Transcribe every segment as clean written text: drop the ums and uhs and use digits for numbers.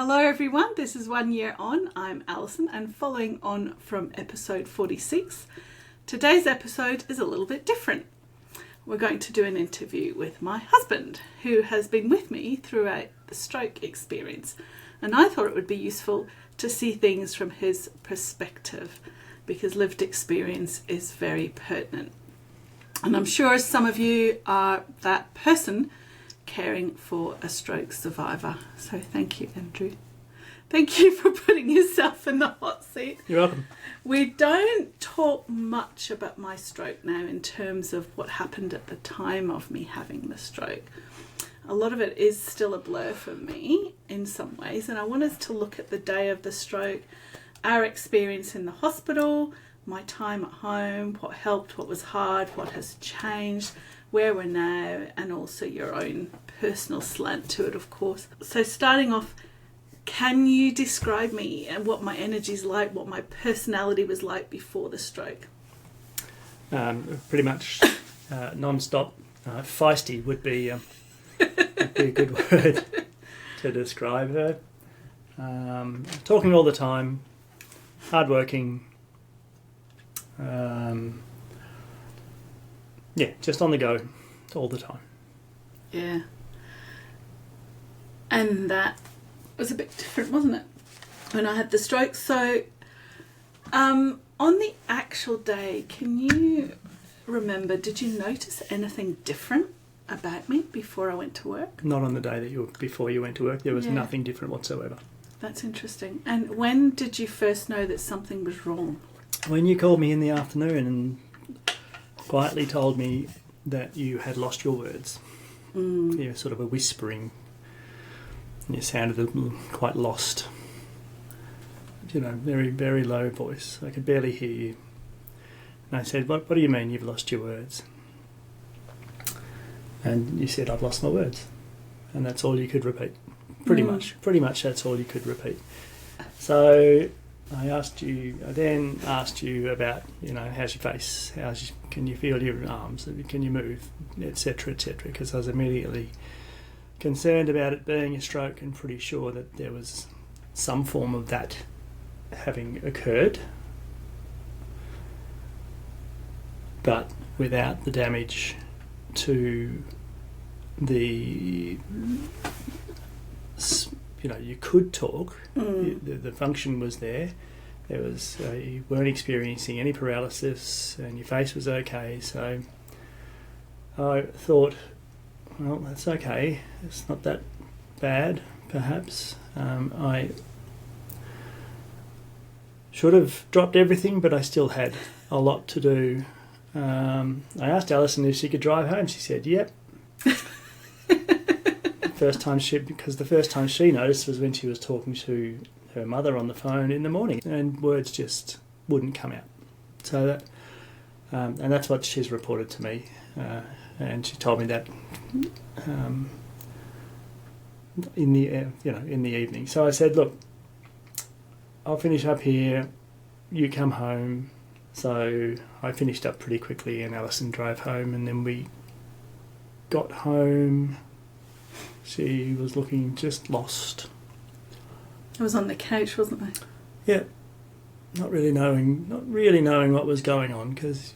Hello everyone, this is 1 year on. I'm Alison, and following on from episode 46, today's episode is a little bit different. We're going to do an interview with my husband, who has been with me throughout the stroke experience, and I thought it would be useful to see things from his perspective because lived experience is very pertinent. And I'm sure some of you are that person caring for a stroke survivor. So thank you, Andrew. Thank you for putting yourself in the hot seat. You're welcome. We don't talk much about my stroke now in terms of what happened at the time of me having the stroke. A lot of it is still a blur for me in some ways, and I want us to look at the day of the stroke, our experience in the hospital, my time at home, what helped, what was hard, what has changed, where we're now, and also your own personal slant to it, of course. So starting off, can you describe me and what my energy's like, what my personality was like before the stroke? Pretty much non-stop. Feisty would be a good word to describe her. Talking all the time, hardworking. Just on the go all the time. Yeah. And that was a bit different, wasn't it, when I had the stroke? So on the actual day, can you remember, did you notice anything different about me before I went to work? Not on the day before you went to work. There was nothing different whatsoever. That's interesting. And when did you first know that something was wrong? When you called me in the afternoon and quietly told me that you had lost your words. You were sort of a whispering. You sounded quite lost. Very, very low voice. I could barely hear you. And I said, what do you mean you've lost your words? And you said, I've lost my words. And that's all you could repeat. Pretty much that's all you could repeat. So I then asked you about, how's your face? Can you feel your arms? Can you move? Etc., etc. Because I was immediately concerned about it being a stroke and pretty sure that there was some form of that having occurred, but without the damage to the, you could talk, the function was there, you weren't experiencing any paralysis and your face was okay, so I thought, well, that's okay. It's not that bad, perhaps. I should have dropped everything, but I still had a lot to do. I asked Alison if she could drive home. She said, yep. The first time she noticed was when she was talking to her mother on the phone in the morning, and words just wouldn't come out. So that, and that's what she's reported to me. And she told me that in the evening. So I said, look, I'll finish up here, you come home. So I finished up pretty quickly and Alison drove home, and then we got home. She was looking just lost. I was on the couch, wasn't I? Yeah. Not really knowing what was going on, because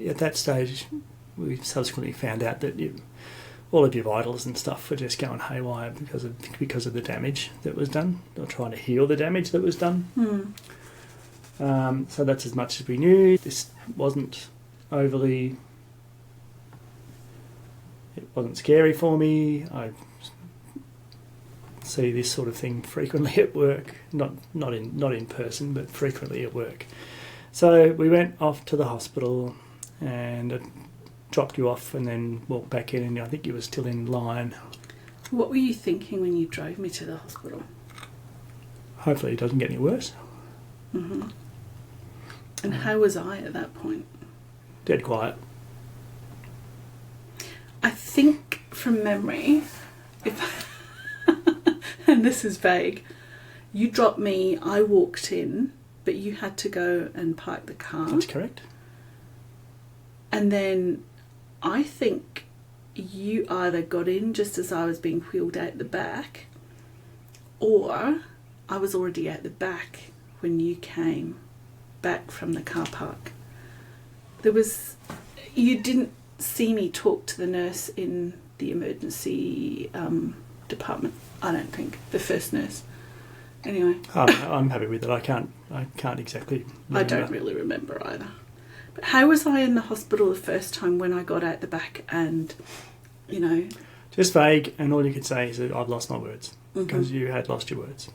at that stage we subsequently found out that all of your vitals and stuff were just going haywire because of the damage that was done, or trying to heal the damage that was done. So that's as much as we knew. This wasn't overly. It wasn't scary for me. I see this sort of thing frequently at work, not in person, but frequently at work. So we went off to the hospital and dropped you off and then walked back in, and I think you were still in line. What were you thinking when you drove me to the hospital? Hopefully it doesn't get any worse. Mm-hmm. And how was I at that point? Dead quiet. I think from memory, and this is vague, you dropped me, I walked in, but you had to go and park the car. That's correct. And then I think you either got in just as I was being wheeled out the back, or I was already at the back when you came back from the car park. You didn't see me talk to the nurse in the emergency department, I don't think, the first nurse. Anyway. I'm happy with it. I can't exactly remember. I don't really remember either. But how was I in the hospital the first time when I got out the back and, you know... Just vague, and all you could say is that I've lost my words, Mm-hmm. because you had lost your words.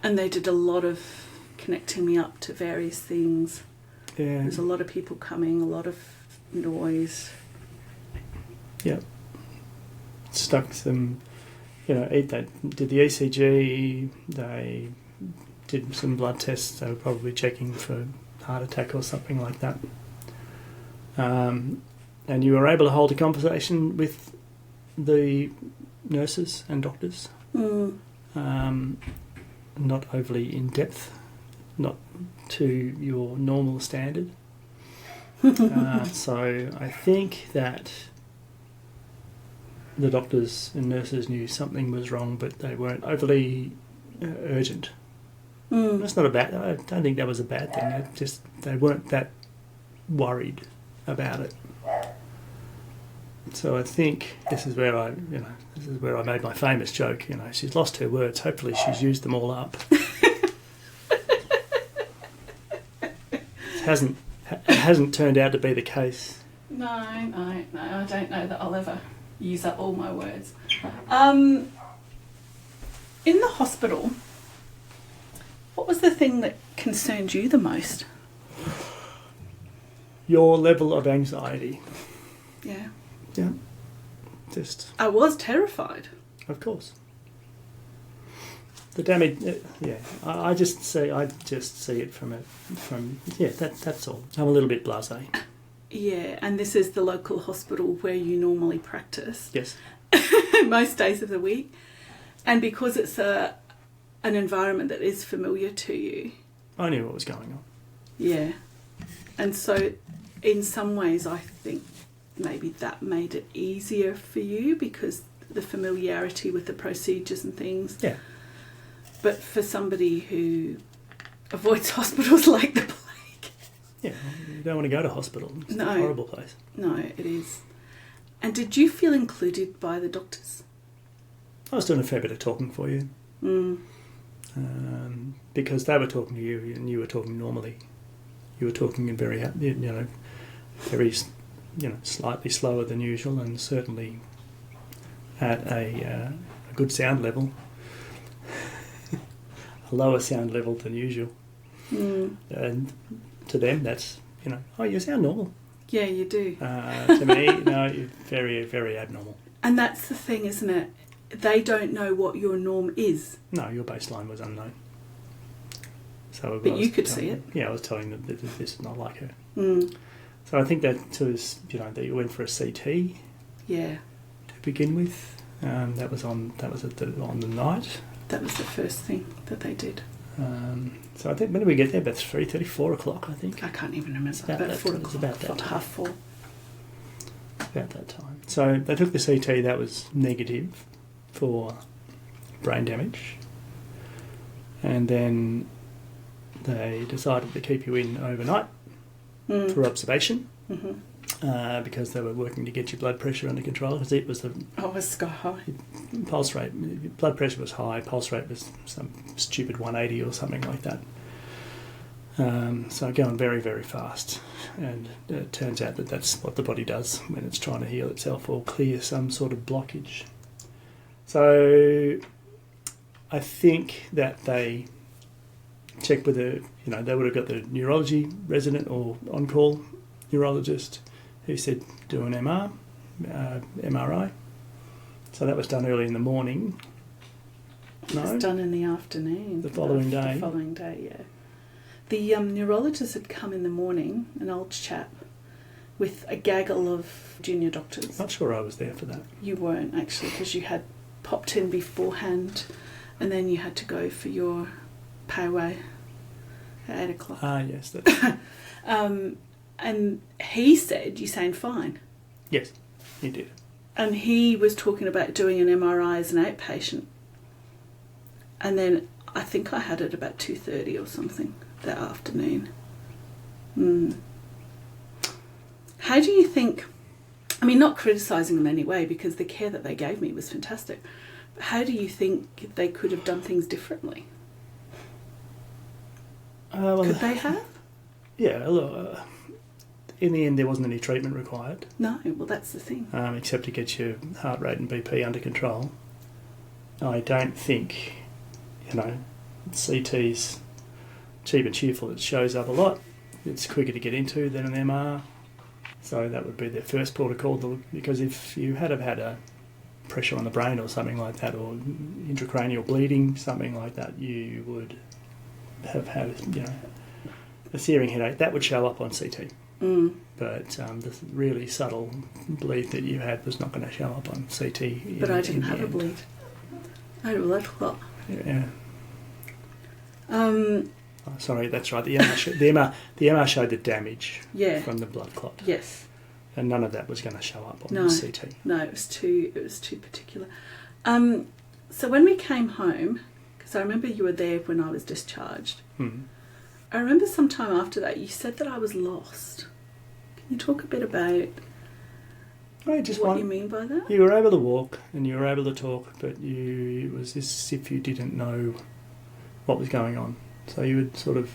And they did a lot of connecting me up to various things. Yeah. There's a lot of people coming, a lot of noise. Yeah. Stuck some, they did the ECG, they did some blood tests, they were probably checking for heart attack or something like that. And you were able to hold a conversation with the nurses and doctors. Mm. Not overly in depth, not to your normal standard. So I think that the doctors and nurses knew something was wrong, but they weren't overly urgent. Mm. That's not I don't think that was a bad thing. They weren't that worried about it. So I think this is where I made my famous joke. She's lost her words. Hopefully, she's used them all up. It hasn't turned out to be the case. No, I don't know that I'll ever use up all my words. In the hospital, what was the thing that concerned you the most? Your level of anxiety. Yeah. Yeah. I was terrified. Of course. The damage. Yeah. I just see it from that's all. I'm a little bit blasé. Yeah, and this is the local hospital where you normally practice. Yes. Most days of the week, and because it's an environment that is familiar to you. I knew what was going on. Yeah, and so in some ways, I think maybe that made it easier for you because the familiarity with the procedures and things. Yeah. But for somebody who avoids hospitals like the plague. Yeah, you don't want to go to hospital. It's a horrible place. No, it is. And did you feel included by the doctors? I was doing a fair bit of talking for you. Mm. Because they were talking to you and you were talking normally. You were talking in very, very, slightly slower than usual, and certainly at a good sound level, a lower sound level than usual. Mm. And to them, that's you sound normal. Yeah, you do. To me, no, you're very, very abnormal. And that's the thing, isn't it? They don't know what your norm is. No, your baseline was unknown. So but you could see it. Yeah, I was telling them that this is not like her. Mm. So I think that was, that you went for a CT. Yeah. To begin with, that was on the night. That was the first thing that they did. So I think when did we get there? About 3:30, 4 o'clock, I think. I can't even remember. About 4 o'clock. About that time. 4:30. About that time. So they took the CT. That was negative for brain damage, and then they decided to keep you in overnight for observation. Mm-hmm. Because they were working to get your blood pressure under control, because it was sky high. Pulse rate, blood pressure was high, pulse rate was some stupid 180 or something like that. So going very, very fast, and it turns out that that's what the body does when it's trying to heal itself or clear some sort of blockage. So I think that they checked with they would have got the neurology resident or on-call neurologist who said do an MRI. So that was done early in the morning. No? It was done in the afternoon. The following day? The following day, yeah. The neurologist had come in the morning, an old chap, with a gaggle of junior doctors. Not sure I was there for that. You weren't, actually, because you had popped in beforehand, and then you had to go for your powwow at 8 o'clock. Ah, yes. That's... and he said, you sound fine. Yes, he did. And he was talking about doing an MRI as an outpatient. And then I think I had it about 2:30 or something that afternoon. How do you think, I mean, not criticising them anyway, because the care that they gave me was fantastic, but how do you think they could have done things differently? Could they have? Yeah, look, in the end there wasn't any treatment required. No, well that's the thing. Except to get your heart rate and BP under control. I don't think, CT's cheap and cheerful. It shows up a lot. It's quicker to get into than an MR. So that would be their first protocol, because if you had had a pressure on the brain or something like that, or intracranial bleeding, something like that, you would have had, a searing headache. That would show up on CT. But the really subtle bleed that you had was not going to show up on CT. But I didn't have a bleed. I had a blood clot. Yeah. Sorry, that's right. The MR showed the damage from the blood clot. Yes. And none of that was going to show up on the CT. No, it was too particular. So when we came home, because I remember you were there when I was discharged. I remember sometime after that you said that I was lost. Can you talk a bit about what you mean by that? You were able to walk and you were able to talk, but it was as if you didn't know what was going on. So you would sort of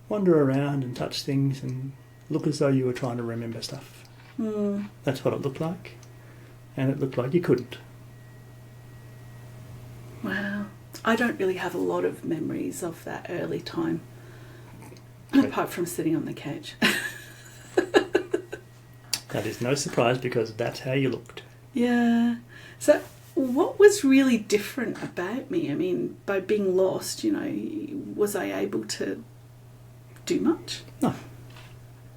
wander around and touch things and look as though you were trying to remember stuff. That's what it looked like. And it looked like you couldn't. Wow. I don't really have a lot of memories of that early time, apart from sitting on the couch. That is no surprise, because that's how you looked. Yeah. So what was really different about me? I mean, by being lost, was I able to do much? No.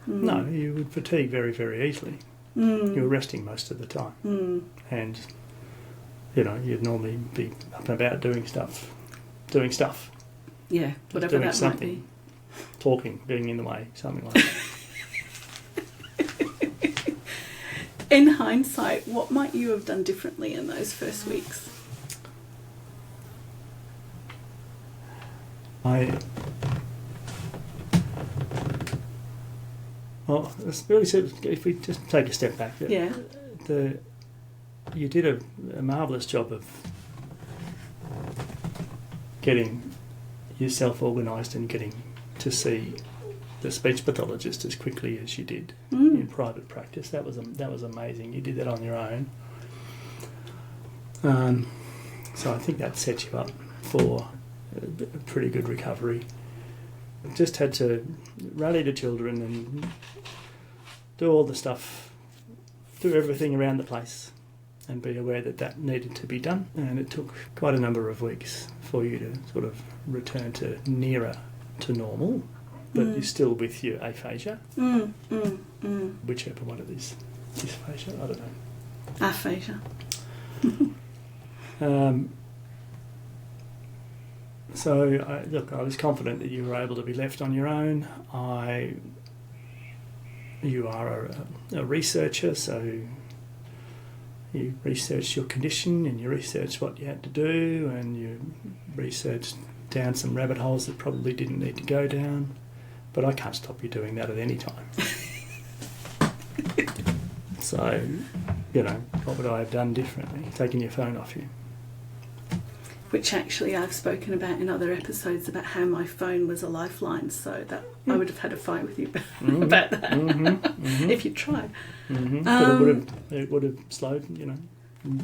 No, you would fatigue very, very easily. You were resting most of the time. And, you'd normally be up and about doing stuff. Yeah, whatever that might be. Talking, being in the way, something like that. In hindsight, what might you have done differently in those first weeks? Well, it's really, if we just take a step back, you did a marvellous job of getting yourself organised and getting to see the speech pathologist as quickly as you did in private practice. That was amazing. You did that on your own. So I think that set you up for a pretty good recovery. Just had to rally the children and do all the stuff, do everything around the place, and be aware that needed to be done. And it took quite a number of weeks for you to sort of return to nearer to normal, but you're still with your aphasia, whichever one it is. Dysphagia, I don't know. Aphasia. So, I was confident that you were able to be left on your own. You are a researcher, so you researched your condition and you researched what you had to do, and you researched down some rabbit holes that probably didn't need to go down. But I can't stop you doing that at any time. So, what would I have done differently? Taking your phone off you. Which actually I've spoken about in other episodes, about how my phone was a lifeline, so that I would have had a fight with you about that if you tried. But it would have slowed,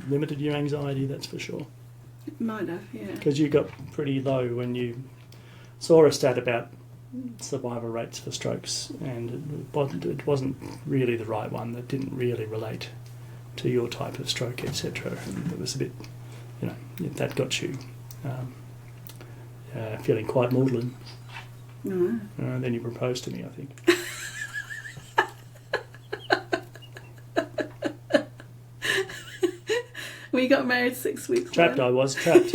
limited your anxiety, that's for sure. It might have, yeah. Because you got pretty low when you saw a stat about survival rates for strokes, and it wasn't really the right one. That didn't really relate to your type of stroke, etc. And it was a bit, that got you feeling quite maudlin. Then you proposed to me, I think. We got married 6 weeks Trapped, later. I was trapped.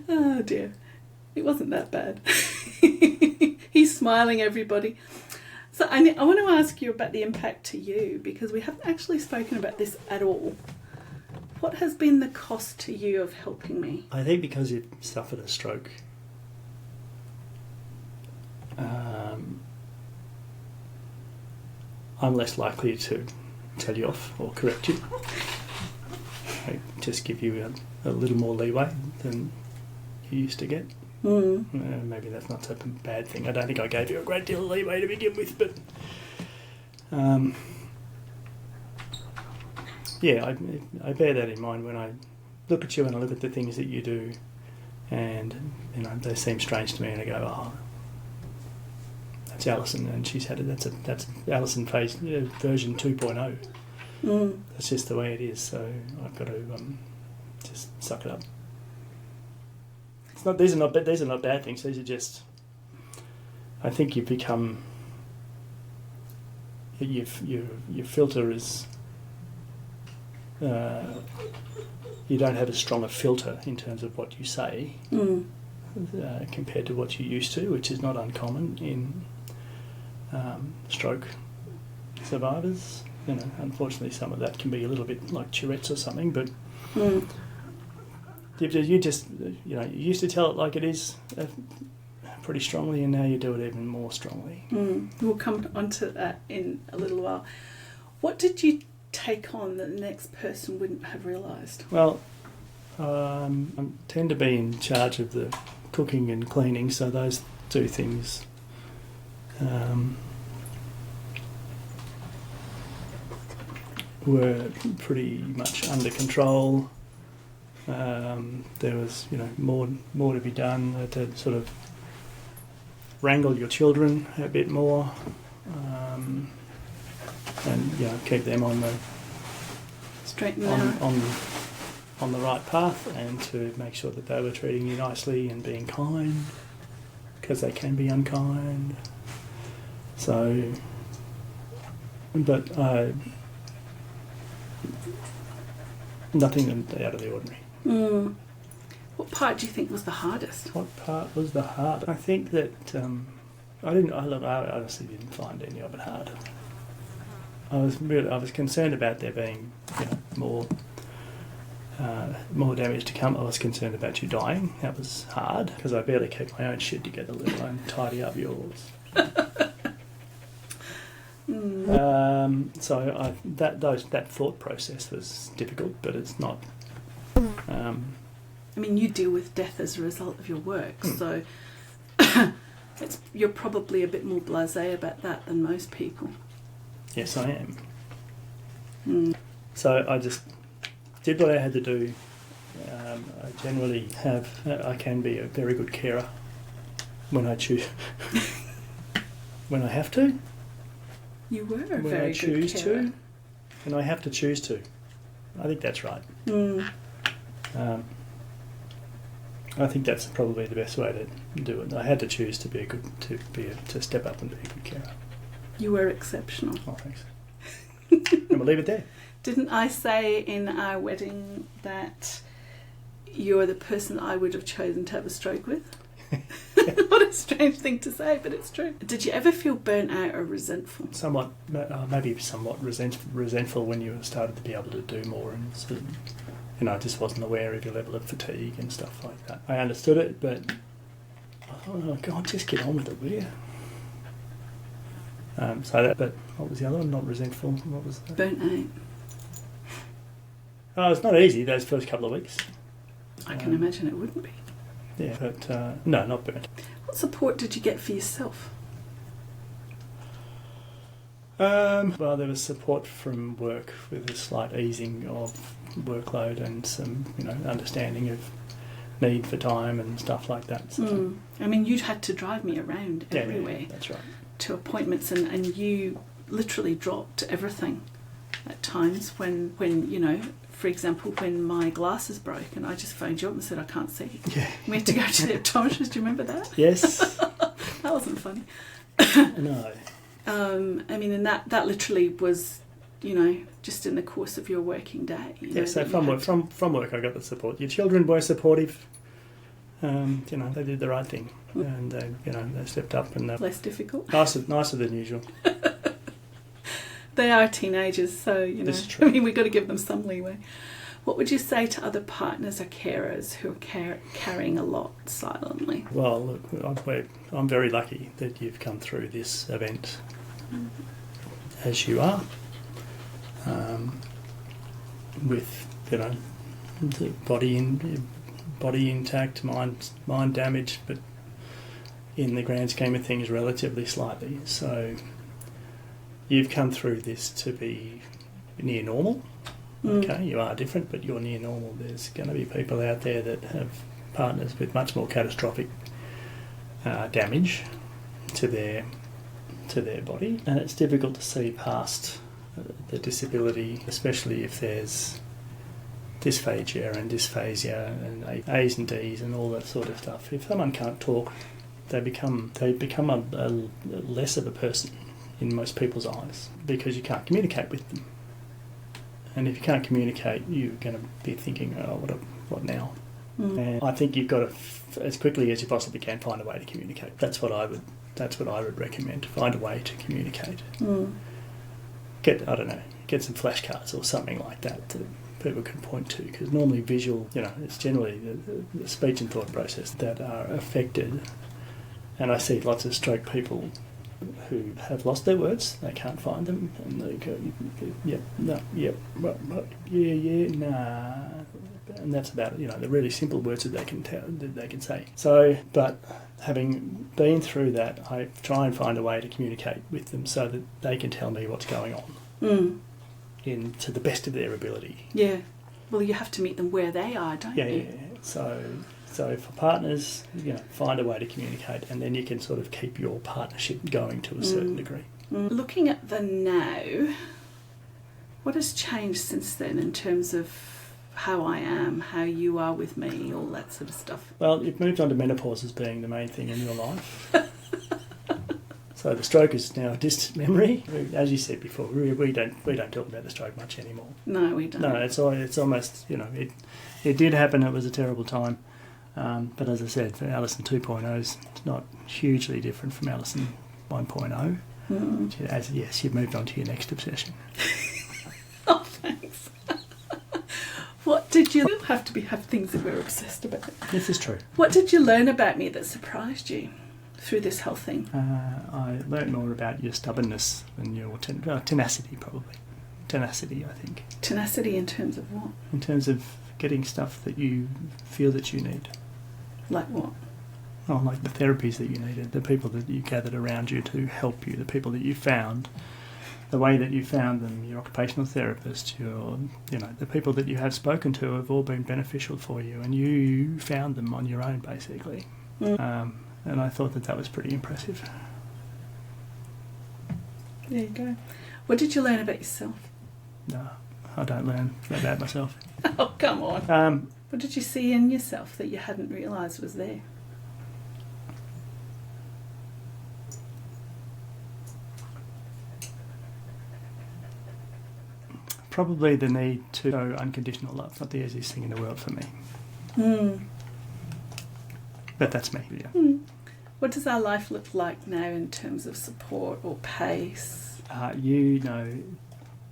Oh dear. It wasn't that bad. He's smiling, everybody. So I want to ask you about the impact to you, because we haven't actually spoken about this at all. What has been the cost to you of helping me? I think because you've suffered a stroke, I'm less likely to tell you off or correct you. I just give you a little more leeway than you used to get. Maybe that's not such a bad thing. I don't think I gave you a great deal of leeway to begin with, but yeah, I bear that in mind when I look at you and I look at the things that you do, and they seem strange to me, and I go, oh, that's Alison, and she's had it. That's Alison version 2.0. That's just the way it is. So I've got to just suck it up. These are not bad things. These are just. I think you've become. Your filter is. You don't have a stronger filter in terms of what you say compared to what you used to, which is not uncommon in stroke survivors. Unfortunately, some of that can be a little bit like Tourette's or something, but you just, you used to tell it like it is pretty strongly, and now you do it even more strongly. We'll come onto that in a little while. What did you take on that the next person wouldn't have realised? Well, I tend to be in charge of the cooking and cleaning, so those two things were pretty much under control. There was, more to be done, to sort of wrangle your children a bit more, and keep them on the on the right path, and to make sure that they were treating you nicely and being kind, because they can be unkind. So, but nothing out of the ordinary. What part do you think was the hardest? What part was the hardest? I think that I honestly didn't find any of it hard. I was concerned about there being more damage to come. I was concerned about you dying. That was hard, because I barely keep my own shit together, let alone tidy up yours. So that thought process was difficult, but it's not. You deal with death as a result of your work, so you're probably a bit more blasé about that than most people. Yes, I am. So I just did what I had to do. I generally I can be a very good carer when I choose, when I have to. You were a when very I choose good carer. to, and I have to choose to. I think that's right. I think that's probably the best way to do it. I had to choose to to step up and be a good carer. You were exceptional. Oh, thanks. And we'll leave it there. Didn't I say in our wedding that you're the person that I would have chosen to have a stroke with? What a strange thing to say, but it's true. Did you ever feel burnt out or resentful? Somewhat, maybe somewhat resentful when you started to be able to do more, and sort of, I just wasn't aware of your level of fatigue and stuff like that. I understood it, but I thought, oh God, just get on with it, will you? But what was the other one? Not resentful. What was that? Burnt out. Oh, it's not easy those first couple of weeks. I can imagine it wouldn't be. Yeah, but no, not burnt. What support did you get for yourself? Well, there was support from work with a slight easing of workload and some, understanding of need for time and stuff like that. So. You'd had to drive me around everywhere. Yeah, that's right. To appointments, and you literally dropped everything at times when for example, when my glasses broke and I just phoned you up and said I can't see. Yeah. We had to go to the optometrist. Do you remember that? Yes. That wasn't funny. No. And that literally was, just in the course of your working day. So from work I got the support. Your children were supportive. They did the right thing, and they stepped up, and they're less difficult. Nicer than usual. They are teenagers, so This is true. we've got to give them some leeway. What would you say to other partners or carers who are carrying a lot silently? Well, look, I'm very lucky that you've come through this event as you are, with the body intact, mind damaged, but in the grand scheme of things, relatively slightly. So you've come through this to be near normal. Okay, you are different, but you're near normal. There's going to be people out there that have partners with much more catastrophic damage to their body, and it's difficult to see past the disability, especially if there's dysphagia and A's and D's and all that sort of stuff. If someone can't talk, they become a less of a person in most people's eyes because you can't communicate with them. And if you can't communicate, you're going to be thinking, oh, what now? And I think you've got to, as quickly as you possibly can, find a way to communicate. That's what I would recommend. Find a way to communicate. Get some flashcards or something like that people can point to, because normally visual, it's generally the speech and thought process that are affected. And I see lots of stroke people who have lost their words, they can't find them, and they go, yep, no, yep, yeah, nah, and that's about it. The really simple words that they can say. So, but having been through that, I try and find a way to communicate with them so that they can tell me what's going on, to the best of their ability. Yeah, well, you have to meet them where they are, don't you? Yeah. So for partners, find a way to communicate, and then you can sort of keep your partnership going to a certain degree. Looking at the now, what has changed since then in terms of how I am, how you are with me, all that sort of stuff? Well, you've moved on to menopause as being the main thing in your life. So the stroke is now a distant memory. As you said before, we don't talk about the stroke much anymore. No, we don't. No, it's almost, it did happen. It was a terrible time. But as I said, for Alison 2.0 is not hugely different from Alison 1.0. Yes, you've moved on to your next obsession. Oh, thanks. What did you have things that we're obsessed about? This is true. What did you learn about me that surprised you through this whole thing? I learnt more about your stubbornness and your tenacity, probably. Tenacity, I think. Tenacity in terms of what? In terms of getting stuff that you feel that you need. Like what? Oh, like the therapies that you needed, the people that you gathered around you to help you, the people that you found, the way that you found them, your occupational therapist, the people that you have spoken to have all been beneficial for you, and you found them on your own, basically. And I thought that was pretty impressive. There you go. What did you learn about yourself? No, I don't learn about myself. Oh, come on. What did you see in yourself that you hadn't realised was there? Probably the need to show unconditional love. It's not the easiest thing in the world for me. But that's me, yeah. What does our life look like now in terms of support or pace?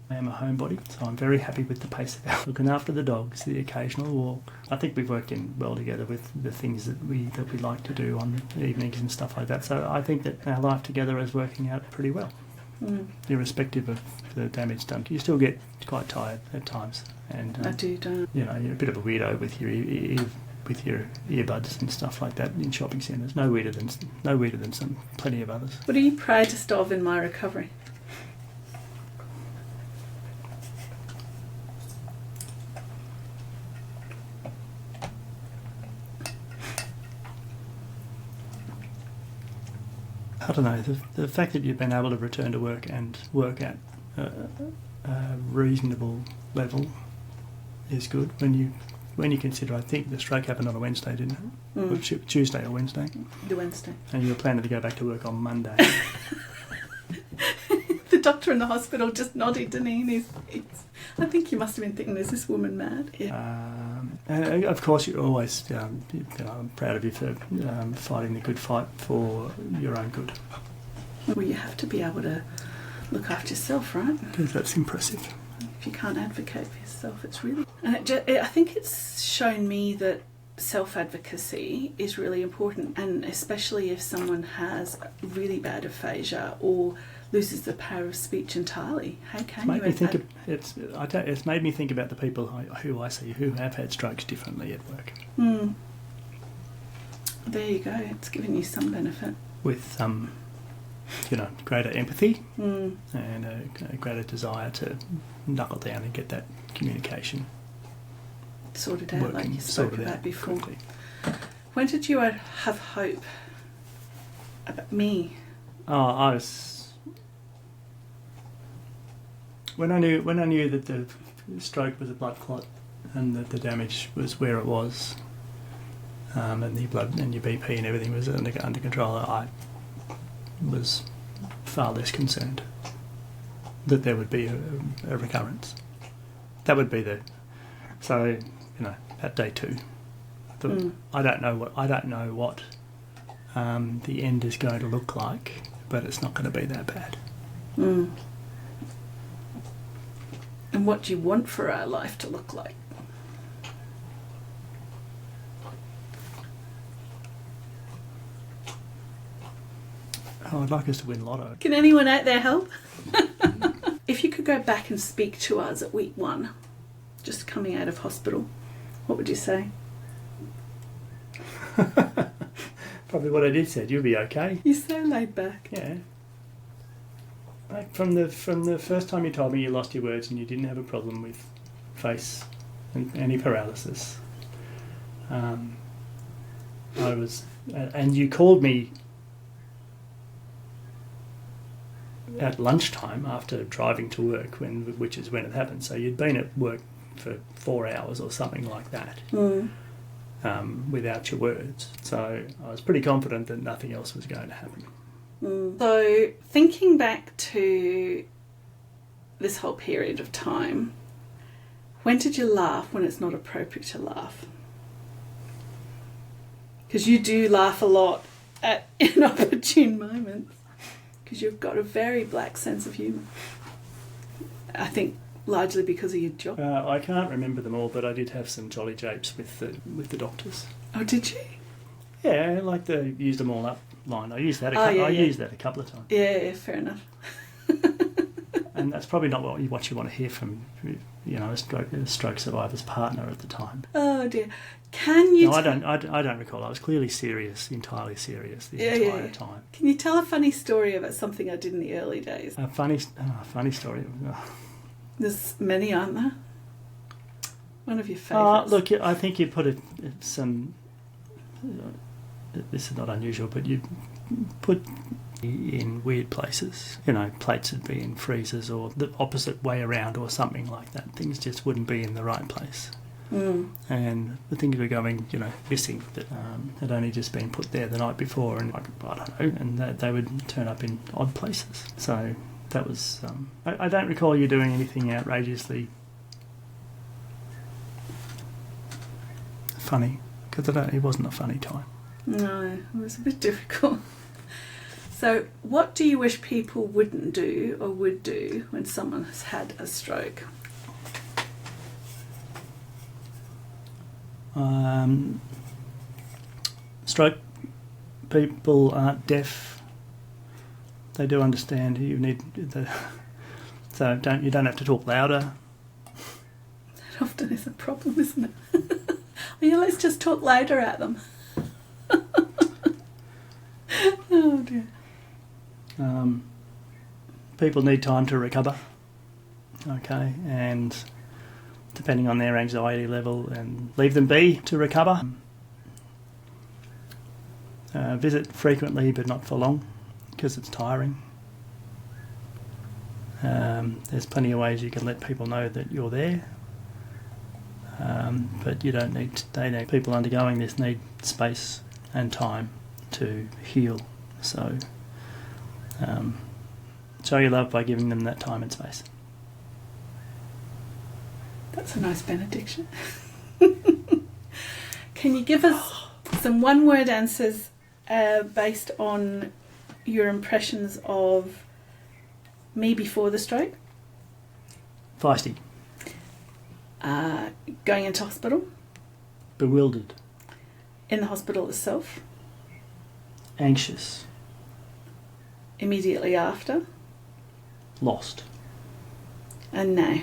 I am a homebody, so I'm very happy with the pace of looking after the dogs, the occasional walk. I think we've worked in well together with the things that we like to do on evenings and stuff like that. So I think that our life together is working out pretty well, irrespective of the damage done. You still get quite tired at times, and I do, don't. You're a bit of a weirdo with your earbuds and stuff like that in shopping centres. No weirder than plenty of others. What are you proudest of in my recovery? I don't know, the fact that you've been able to return to work and work at a reasonable level is good. When you consider, I think the stroke happened on a Wednesday, didn't it? Tuesday or Wednesday? The Wednesday. And you were planning to go back to work on Monday. The doctor in the hospital just nodded, didn't he? I think he must have been thinking, is this woman mad? Yeah. And of course, you're always, I'm proud of you for fighting the good fight for your own good. Well, you have to be able to look after yourself, right? Because that's impressive. if you can't advocate for yourself, it's really... And I think it's shown me that self-advocacy is really important, and especially if someone has really bad aphasia or loses the power of speech entirely. How can you... It's made me think about the people who I see who have had strokes differently at work. There you go. It's given you some benefit. With greater empathy and a greater desire to knuckle down and get that communication sorted out, working, like you spoke about before. Quickly. When did you have hope about me? I was... When I knew that the stroke was a blood clot and that the damage was where it was, and the blood and your BP and everything was under control, I was far less concerned that there would be a recurrence. That would be at day 2. I don't know what the end is going to look like, but it's not going to be that bad. And what do you want for our life to look like? I'd like us to win lotto. Can anyone out there help? If you could go back and speak to us at week 1, just coming out of hospital, what would you say? Probably what I did said. You'll be okay. You're so laid back. Yeah. Like from the first time you told me you lost your words and you didn't have a problem with face and any paralysis, and you called me at lunchtime after driving to work, which is when it happened. So you'd been at work for 4 hours or something like that, without your words. So I was pretty confident that nothing else was going to happen. So thinking back to this whole period of time, when did you laugh when it's not appropriate to laugh? Because you do laugh a lot at inopportune moments, because you've got a very black sense of humour. I think largely because of your job. I can't remember them all, but I did have some jolly japes with the doctors. Oh, did you? Yeah, like the used them all up line. I used that used that a couple of times. Yeah, fair enough. And that's probably not what you want to hear from a stroke survivor's partner at the time. Oh dear. Can you? No, I don't recall. I was clearly serious, entirely serious the entire time. Can you tell a funny story about something I did in the early days? A funny story. There's many, aren't there? One of your favourites. Look, I think you put some... This is not unusual, but you put in weird places. Plates would be in freezers or the opposite way around or something like that. Things just wouldn't be in the right place. And the things were going, missing that had only just been put there the night before, and I don't know, and they would turn up in odd places. So that was... I don't recall you doing anything outrageously funny, because it wasn't a funny time. No, it was a bit difficult. So what do you wish people wouldn't do or would do when someone has had a stroke? Stroke people aren't deaf. They do understand. You don't have to talk louder. That often is a problem, isn't it? Let's just talk louder at them. Oh dear. People need time to recover. Okay, and depending on their anxiety level, and leave them be to recover. Visit frequently, but not for long, because it's tiring. There's plenty of ways you can let people know that you're there, but you don't need. People undergoing this need space and time to heal. So show your love by giving them that time and space. That's a nice benediction. Can you give us some one-word answers based on your impressions of me before the stroke? Feisty. Going into hospital. Bewildered. In the hospital itself. Anxious. Immediately after. Lost. And now.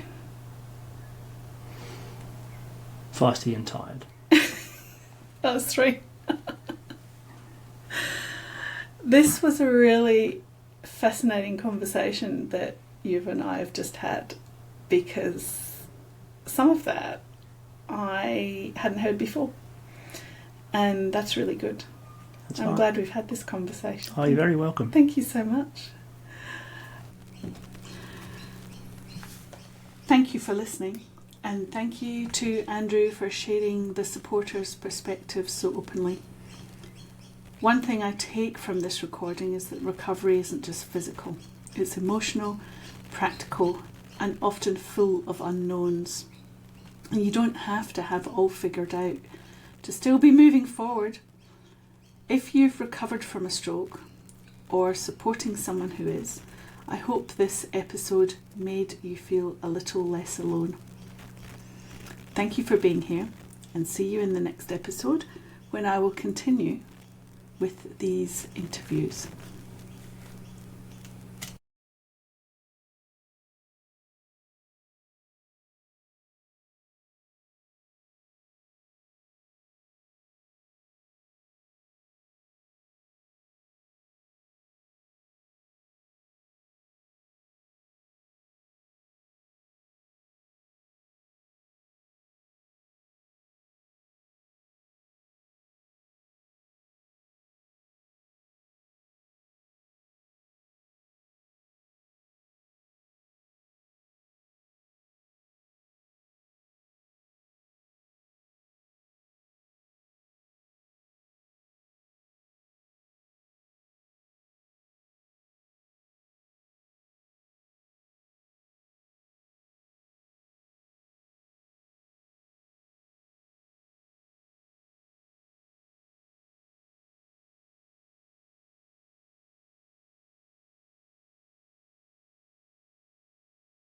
Feisty and tired. That was 3. This was a really fascinating conversation that you and I have just had, because some of that I hadn't heard before, and that's really good. I'm glad we've had this conversation. Oh, you're very welcome. Thank you so much. Thank you for listening, and thank you to Andrew for sharing the supporters' perspectives so openly. One thing I take from this recording is that recovery isn't just physical. It's emotional, practical, and often full of unknowns. And you don't have to have it all figured out to still be moving forward. If you've recovered from a stroke or supporting someone who is, I hope this episode made you feel a little less alone. Thank you for being here, and see you in the next episode when I will continue with these interviews.